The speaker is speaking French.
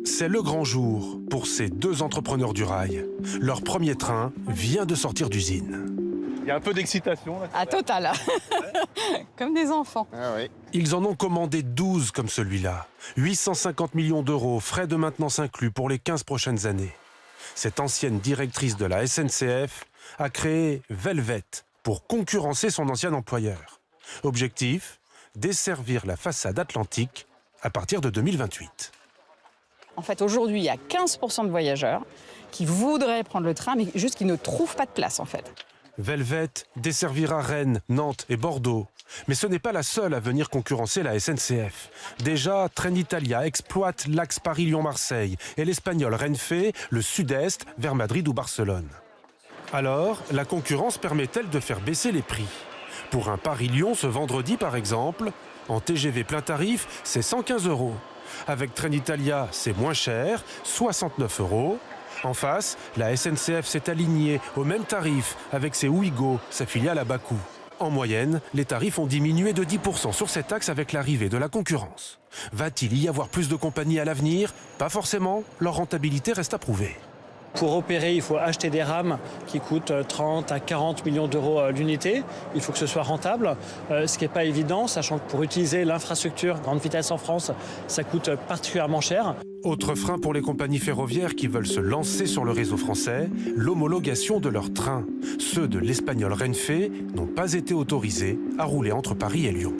C'est le grand jour pour ces deux entrepreneurs du rail. Leur premier train vient de sortir d'usine. Il y a un peu d'excitation là. À total. Comme des enfants. Ah oui. Ils en ont commandé 12 comme celui-là. 850 millions d'euros, frais de maintenance inclus pour les 15 prochaines années. Cette ancienne directrice de la SNCF a créé Velvet pour concurrencer son ancien employeur. Objectif, desservir la façade atlantique à partir de 2028. En fait, aujourd'hui, il y a 15% de voyageurs qui voudraient prendre le train, mais juste qui ne trouvent pas de place, en fait. Velvet desservira Rennes, Nantes et Bordeaux. Mais ce n'est pas la seule à venir concurrencer la SNCF. Déjà, Trenitalia exploite l'axe Paris-Lyon-Marseille et l'espagnol Renfe, le sud-est, vers Madrid ou Barcelone. Alors, la concurrence permet-elle de faire baisser les prix? Pour un Paris-Lyon ce vendredi, par exemple, en TGV plein tarif, c'est 115 €. Avec Trenitalia, c'est moins cher, 69 €. En face, la SNCF s'est alignée au même tarif avec ses Ouigo, sa filiale à bas coût. En moyenne, les tarifs ont diminué de 10% sur cet axe avec l'arrivée de la concurrence. Va-t-il y avoir plus de compagnies à l'avenir? Pas forcément, leur rentabilité reste à prouver. Pour opérer, il faut acheter des rames qui coûtent 30 à 40 millions d'euros l'unité. Il faut que ce soit rentable, ce qui n'est pas évident, sachant que pour utiliser l'infrastructure grande vitesse en France, ça coûte particulièrement cher. Autre frein pour les compagnies ferroviaires qui veulent se lancer sur le réseau français, l'homologation de leurs trains. Ceux de l'espagnol Renfe n'ont pas été autorisés à rouler entre Paris et Lyon.